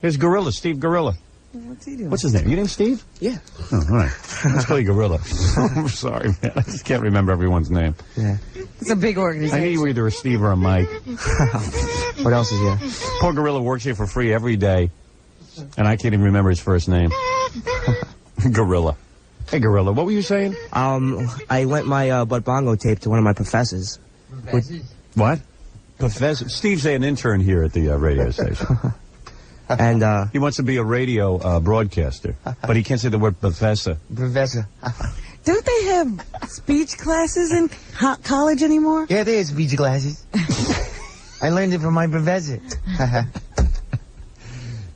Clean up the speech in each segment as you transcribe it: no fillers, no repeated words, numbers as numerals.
Here's Gorilla, Steve Gorilla. What's he doing? What's his name? Your name's Steve? Yeah. Oh, all right. Let's call you Gorilla. I'm sorry, man. I just can't remember everyone's name. Yeah. It's a big organization. I knew you were either a Steve or a Mike. What else is here? Poor Gorilla works here for free every day, and I can't even remember his first name. Gorilla. Hey, Gorilla, what were you saying? I lent my Bud Bongo tape to one of my professors. What? Professor? Steve's an intern here at the radio station. And he wants to be a radio broadcaster, but he can't say the word professor. Professor. Don't they have speech classes in college anymore? Yeah, there is speech classes. I learned it from my professor.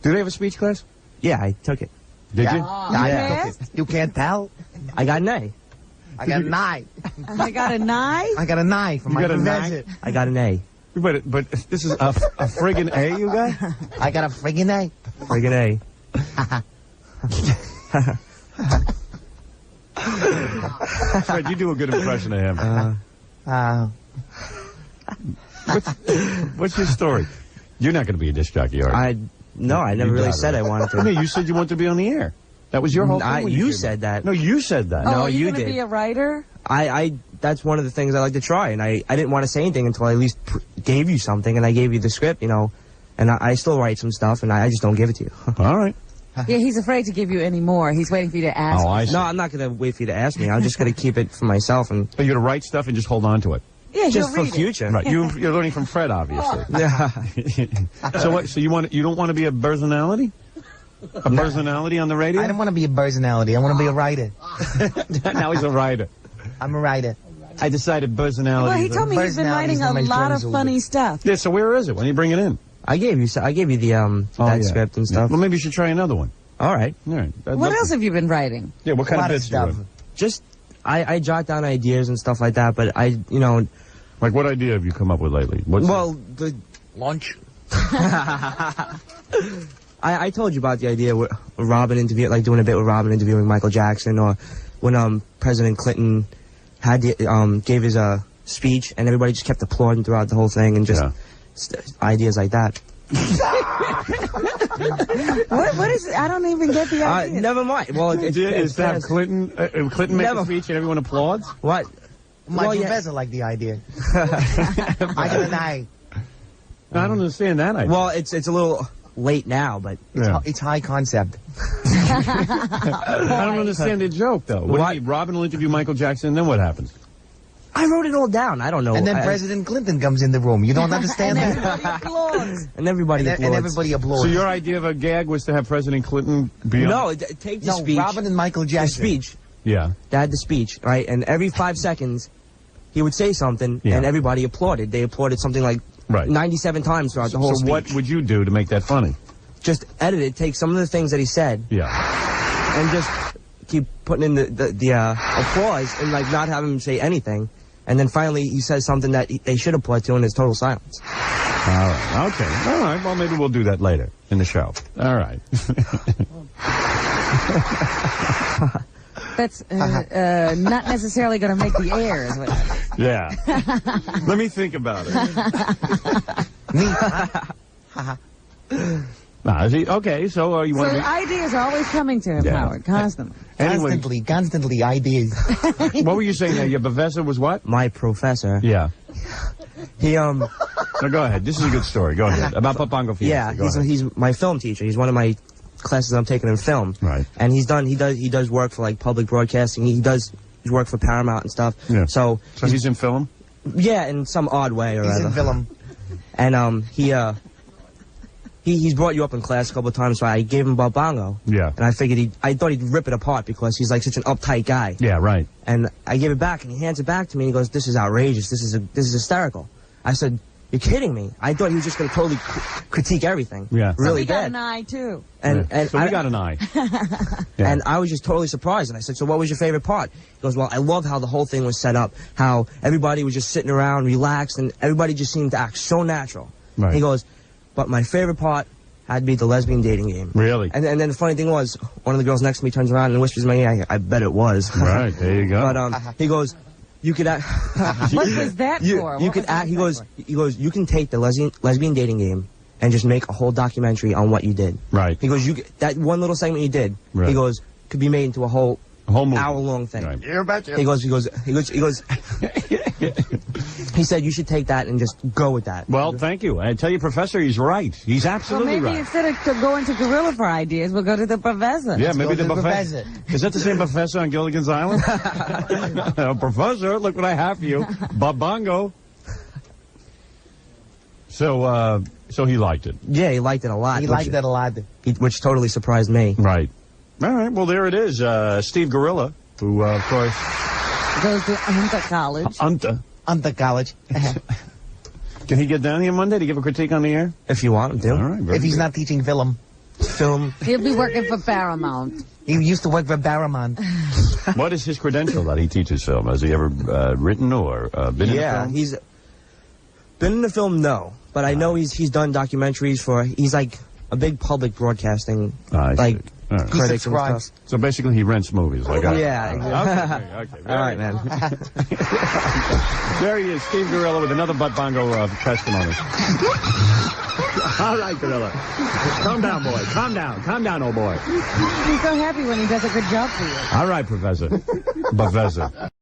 Do they have a speech class? Yeah, I took it. Did you? Yeah. You can't tell? I got an A. I got an I. I got a knife? I got a knife from my professor. I got an A. But this is a friggin' A you got? I got a friggin' A. Friggin' A. Fred, you do a good impression of him. What's your story? You're not going to be a disc jockey, are you? No, I never really said I wanted to. No, you said you wanted to be on the air. That was your whole thing. You said that. No, you said that. Oh, No, are you did. be a writer? That's one of the things I like to try, and I didn't want to say anything until I at least gave you something, and I gave you the script, you know, and I still write some stuff, and I just don't give it to you. All right. Yeah, he's afraid to give you any more. He's waiting for you to ask. Oh, I see. No, I'm not going to wait for you to ask me. I'm just going to keep it for myself. And But you're going to write stuff and just hold on to it. Yeah, just for read future. Right. You're learning from Fred, obviously. Yeah. So what? So you don't want to be a personality? A personality on the radio? I don't want to be a personality. I want to be a writer. Now he's a writer. I'm a writer. I decided personality. Well, he told me he's been writing a lot of funny stuff. Yeah, so where is it? When do you bring it in? I gave you the that script and stuff. Well, maybe you should try another one. All right. All right. What else have you been writing? Yeah, what kind of bits stuff? do you Just I jot down ideas and stuff like that, but like what idea have you come up with lately? the lunch. I told you about the idea with Robin doing a bit with Robin interviewing Michael Jackson, or when President Clinton had gave his speech and everybody just kept applauding throughout the whole thing, and just ideas like that. What is it? I don't even get the idea. Never mind. Well, it's to have Clinton make a speech and everyone applauds? What? My professor liked the idea. I got an eye. No, I don't understand that idea. Well, it's a little late now, but it's high concept. I don't understand the joke, though. What do you mean? Robin will interview Michael Jackson, and then what happens? I wrote it all down. I don't know. And then President Clinton comes in the room. You don't understand that? And everybody applauds. And everybody applauds. So your idea of a gag was to have President Clinton be on? No, take the speech. Robin and Michael Jackson. The speech. Yeah. They had the speech, right? And every 5 seconds, he would say something, and everybody applauded. They applauded something like 97 times throughout the whole speech. So what would you do to make that funny? Just edit it, take some of the things that he said, and just keep putting in the applause, and like not have him say anything. And then finally he says something that they should applaud to, and there's total silence. All right. Okay. All right. Well, maybe we'll do that later in the show. All right. That's not necessarily going to make the air. Is what yeah. Let me think about it. Nah, okay, so you want to... ideas are always coming to him, Howard, constantly. Constantly, ideas. What were you saying now? Your professor was what? My professor. Yeah. He, No, go ahead. This is a good story. Go ahead. About Papango Fiesta. Yeah, he's my film teacher. He's one of my classes I'm taking in film. Right. And he does work for, like, public broadcasting. He does work for Paramount and stuff. Yeah. So he's in film? Yeah, in some odd way or other. He's in film. And, he's brought you up in class a couple of times, so I gave him about Bongo. Yeah. And I figured I thought he'd rip it apart because he's like such an uptight guy. Yeah, right. And I gave it back, and he hands it back to me, and he goes, "This is outrageous. This is hysterical." I said, "You're kidding me." I thought he was just going to totally critique everything. Yeah. Really so we got bad. an eye, too. And so we got an eye. Yeah. And I was just totally surprised. And I said, "So what was your favorite part?" He goes, "Well, I love how the whole thing was set up, how everybody was just sitting around, relaxed, and everybody just seemed to act so natural." Right. He goes, "But my favorite part had to be the lesbian dating game." Really? And then the funny thing was, one of the girls next to me turns around and whispers to me, I bet it was. Right, there you go. But he goes, "You could act." What was that for? You could act. He goes, "You can take the lesbian dating game, and just make a whole documentary on what you did. Right. He goes, that one little segment you did, Right. he goes, could be made into a whole movie. hour-long thing. Right. You're about to. He goes, he said you should take that and just go with that. Well, thank you. I tell you, Professor, he's right. He's Well, absolutely maybe right. instead of going to Gorilla for ideas, we'll go to the professor. Yeah, maybe go the to the professor. Is that the same professor on Gilligan's Island? Professor, look what I have for you. Babongo. So he liked it. Yeah, he liked it a lot. He liked that a lot. Which totally surprised me. Right. All right. Well, there it is. Steve Gorilla, who, of course... Goes to Hunter College. On the college. Can he get down here Monday to give a critique on the air? If you want him to. All right. very If he's good. not teaching film. He'll be working for Paramount. He used to work for Paramount. What is his credential that he teaches film? Has he ever written or been in a Yeah, film? he's been in the film, no. But I know he's done documentaries for, he's like a big public broadcasting, I like, see. All right. critics and subscribes. stuff. So basically he rents movies. Like I Yeah. Okay. All right, man. There he is, Steve Gorilla with another butt bongo testimony. All right, Gorilla. Calm down, boy. Calm down, old boy. He's so happy when he does a good job for you. All right, Professor. Professor.